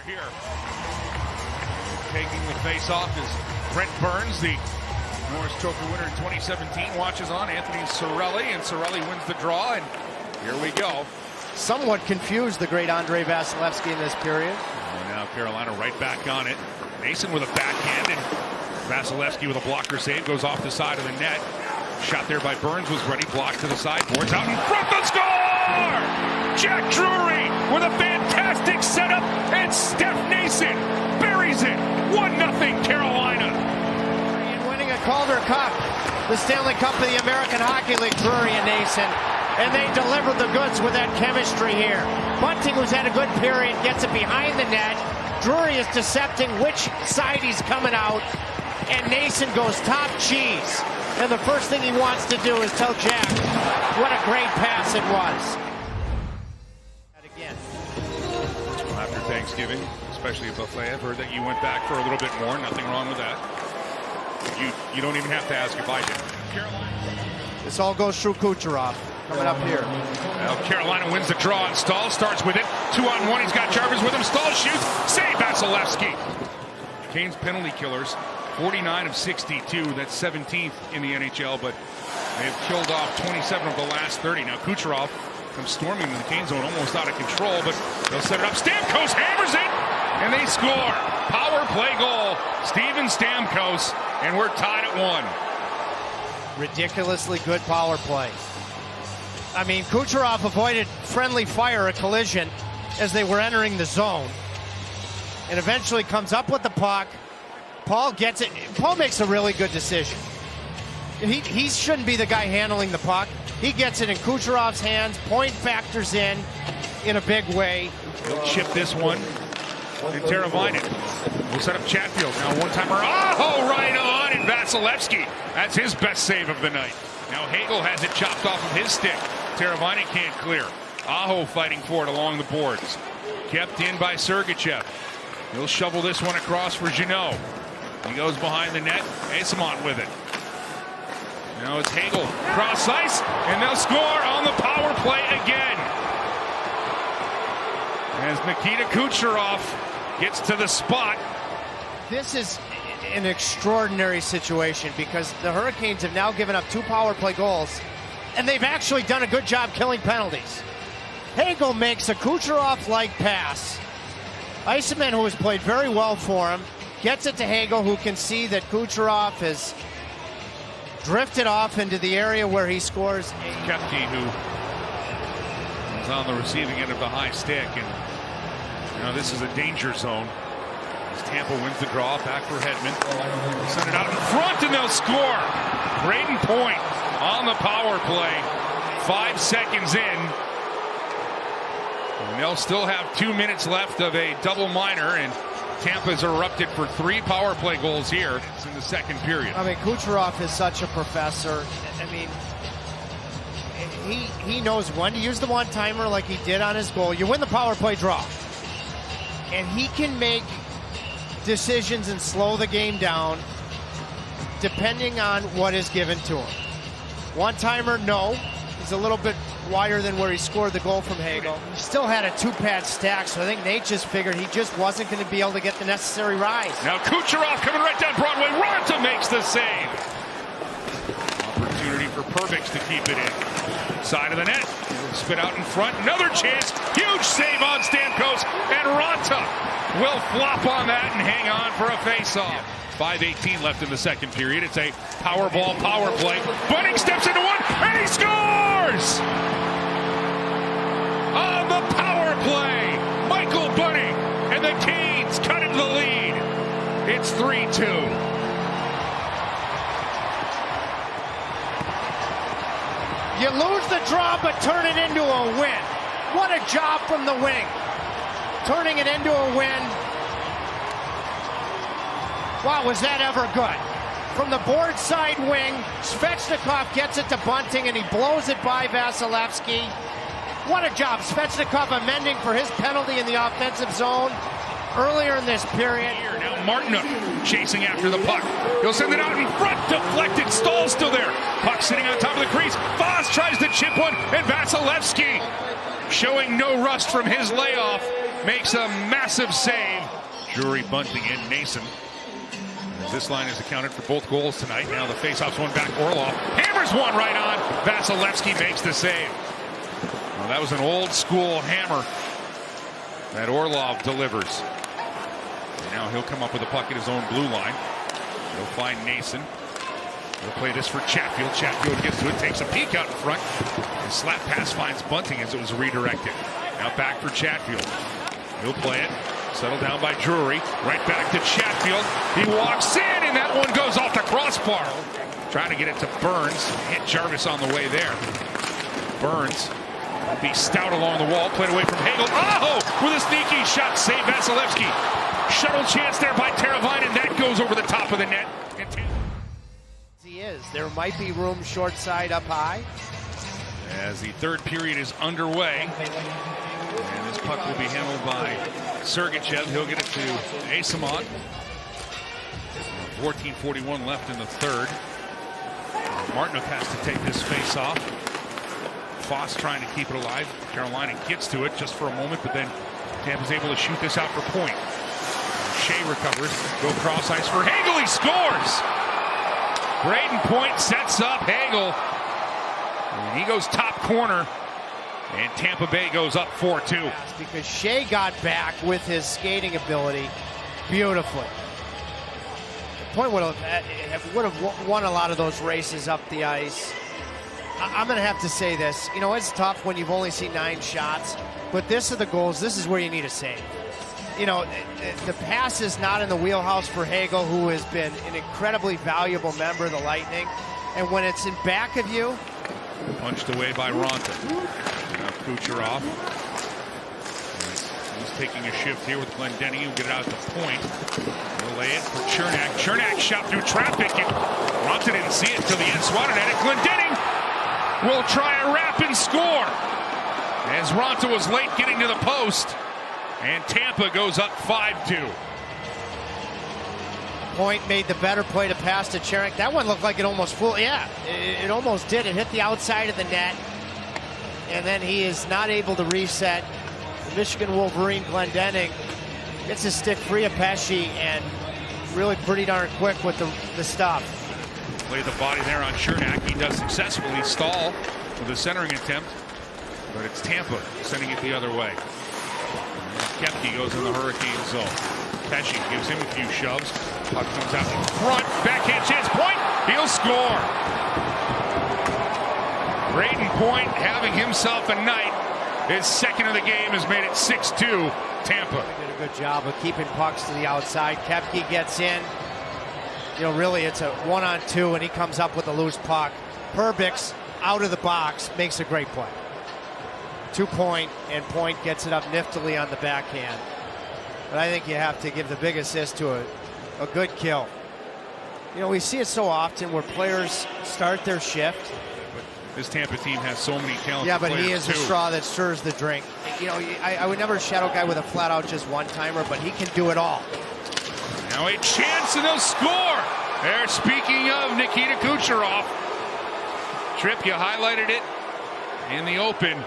Here, taking the face-off is Brent Burns, the Norris Trophy winner in 2017, watches on Anthony Cirelli, and Cirelli wins the draw, and here we go. Somewhat confused the great Andrei Vasilevsky in this period. And now Carolina right back on it. Mason with a backhand, and Vasilevsky with a blocker save, goes off the side of the net. Shot there by Burns was ready, blocked to the side, boards out in front, the score! Jack Drury with a fantastic setup, and Steph Nason buries it. 1-0 Carolina. And winning a Calder Cup, the Stanley Cup of the American Hockey League, Drury and Nason. And they delivered the goods with that chemistry here. Bunting, who's had a good period, gets it behind the net. Drury is decepting which side he's coming out. And Nason goes top cheese. And the first thing he wants to do is tell Jack what a great pass it was. Again. Well, after Thanksgiving, especially a buffet, I've heard that you went back for a little bit more. Nothing wrong with that. You don't even have to ask if I did. Carolina. This all goes through Kucherov. Coming up here. Well, Carolina wins the draw, and Stahl starts with it. 2-on-1. He's got Jarvis with him. Stahl shoots. Save Vasilevsky. Canes penalty killers. 49 of 62. That's 17th in the NHL, but they've killed off 27 of the last 30. Now Kucherov comes storming into the Canes zone, almost out of control, but they'll set it up. Stamkos hammers it, and they score. Power play goal. Steven Stamkos, and we're tied at 1. Ridiculously good power play. I mean, Kucherov avoided friendly fire, a collision, as they were entering the zone, and eventually comes up with the puck. Paul gets it. Paul makes a really good decision. He shouldn't be the guy handling the puck. He gets it in Kucherov's hands. Point factors in a big way. He'll chip this one. And Teravainen will set up Chatfield. Now one-timer. Oh, right on. And Vasilevsky. That's his best save of the night. Now Hagel has it chopped off of his stick. Teravainen can't clear. Aho fighting for it along the boards. Kept in by Sergachev. He'll shovel this one across for Jeannot. He goes behind the net. Eyssimont with it. Now it's Hagel. Cross ice. And they'll score on the power play again. As Nikita Kucherov gets to the spot. This is an extraordinary situation because the Hurricanes have now given up 2 power play goals, and they've actually done a good job killing penalties. Hagel makes a Kucherov-like pass. Eyssimont, who has played very well for him, gets it to Hagel, who can see that Kucherov has drifted off into the area where he scores. Kepke, who is on the receiving end of the high stick, and this is a danger zone. As Tampa wins the draw, back for Hedman. They'll send it out in front, and they'll score. Brayden Point on the power play. 5 seconds in. And they'll still have 2 minutes left of a double minor, and Tampa's erupted for 3 power play goals here. It's in the second period. I mean, Kucherov is such a professor. I mean, he knows when to use the one-timer like he did on his goal. You win the power play draw. And he can make decisions and slow the game down depending on what is given to him. One-timer, no. He's a little bit wider than where he scored the goal from Hagel. He still had a 2-pad stack, so I think Nate just figured he just wasn't going to be able to get the necessary rise. Now Kucherov coming right down Broadway. Ronta makes the save. Opportunity for Perbix to keep it in. Side of the net. Spit out in front. Another chance. Huge save on Stamkos. And Ronta will flop on that and hang on for a face-off. 5:18 left in the second period. It's a power ball power play. Bunting steps into one, and he scores! On the power play, Michael Bunting, and the Canes cut into the lead. It's 3-2. You lose the draw, but turn it into a win. What a job from the wing. Turning it into a win. Wow, was that ever good? From the board side wing, Svechnikov gets it to Bunting, and he blows it by Vasilevsky. What a job. Svechnikov amending for his penalty in the offensive zone earlier in this period. Now Martinook chasing after the puck. He'll send it out in front, deflected. Stahl's still there. Puck sitting on top of the crease. Voss tries to chip one, and Vasilevsky showing no rust from his layoff makes a massive save. Drury, Bunting, and Nason. As this line is accounted for both goals tonight. Now the faceoff's one back. Orlov hammers one right on. Vasilevsky makes the save. Well, that was an old school hammer that Orlov delivers. And now he'll come up with the puck at his own blue line. He'll find Nason. He'll play this for Chatfield. Chatfield gets to it, takes a peek out in front. And slap pass finds Bunting as it was redirected. Now back for Chatfield. He'll play it. Settled down by Drury. Right back to Chatfield. He walks in, and that one goes off the crossbar. Trying to get it to Burns. Hit Jarvis on the way there. Burns will be stout along the wall. Played away from Hagel. Oh! With a sneaky shot. Save Vasilevsky. Shuttle chance there by Teravainen. That goes over the top of the net. He is. There might be room short side up high. As the third period is underway. And this puck will be handled by Sergachev. He'll get it to Asamon. 14:41 left in the third. Martinov has to take this face off. Foss trying to keep it alive. Carolina gets to it just for a moment, but then Tampa's able to shoot this out for Point. Shea recovers. Go cross ice for Hagel. He scores! Brayden Point sets up Hagel. And he goes top corner. And Tampa Bay goes up 4-2. Because Shea got back with his skating ability beautifully. Point would have won a lot of those races up the ice. I'm going to have to say this. You know, it's tough when you've only seen 9 shots. But this are the goals. This is where you need a save. You know, the pass is not in the wheelhouse for Hagel, who has been an incredibly valuable member of the Lightning. And when it's in back of you. Punched away by Ronta. Now Kucherov. He's taking a shift here with Glendening. He'll get it out to Point. He'll lay it for Chernak. Chernak shot through traffic. And Ronta didn't see it until the end. Swatted at it. Glendening will try a wrap and score. As Ronta was late getting to the post. And Tampa goes up 5-2. Point made the better play to pass to Chernak. That one looked like it almost flew. Yeah, it almost did. It hit the outside of the net. And then he is not able to reset. The Michigan Wolverine Glendening gets his stick free of Pesci and really pretty darn quick with the stuff. Play the body there on Chernak. He does successfully stall with a centering attempt. But it's Tampa sending it the other way. Kepke goes in the Hurricane zone. Pesci gives him a few shoves. Puck comes out in front. Backhand chance. Point. He'll score. Brayden Point having himself a night. His second of the game has made it 6-2 Tampa. Did a good job of keeping pucks to the outside. Kepke gets in. You know, really, it's a 1-on-2, and he comes up with a loose puck. Perbix out of the box makes a great play. 2-point, and Point gets it up niftily on the backhand. But I think you have to give the big assist to a good kill. You know, we see it so often where players start their shift. This Tampa team has so many talented Yeah, but players he is too. the straw that stirs the drink. You know, I would never shadow a guy with a flat-out just one-timer, but he can do it all. Now a chance and a score. There, speaking of Nikita Kucherov. Tripp, you highlighted it in the open.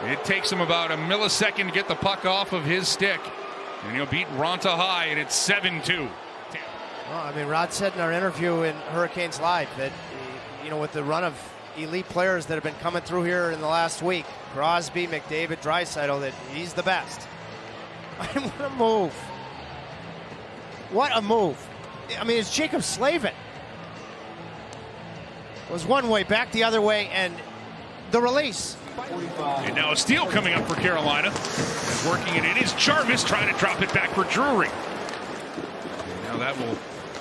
It takes him about a millisecond to get the puck off of his stick. And he'll beat Ronta high, and it's 7-2. Well, I mean, Rod said in our interview in Hurricanes Live that, you know, with the run of elite players that have been coming through here in the last week, Crosby, McDavid, Draisaitl, that he's the best. What a move. What a move. I mean, it's Jacob Slavin. It was one way, back the other way, and the release. And now a steal coming up for Carolina. And working it in is Jarvis trying to drop it back for Drury. And now that will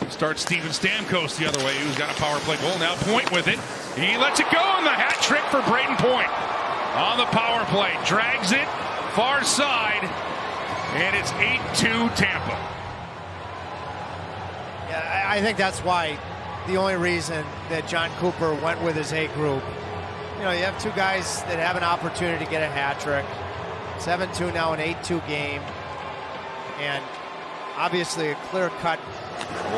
start Steven Stamkos the other way, who's got a power play goal. Now Point with it. He lets it go, and the hat trick for Brayden Point. On the power play, drags it far side, and it's 8-2 Tampa. Yeah, I think that's why the only reason that John Cooper went with his A group. You know, you have two guys that have an opportunity to get a hat trick. 7-2 now, an 8-2 game. And obviously a clear-cut.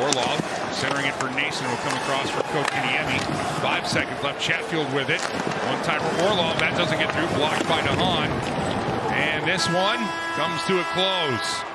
Orlov centering it for Nason, will come across for Kotkaniemi. 5 seconds left. Chatfield with it. One time for Orlov. That doesn't get through. Blocked by DeHaan. And And this one comes to a close.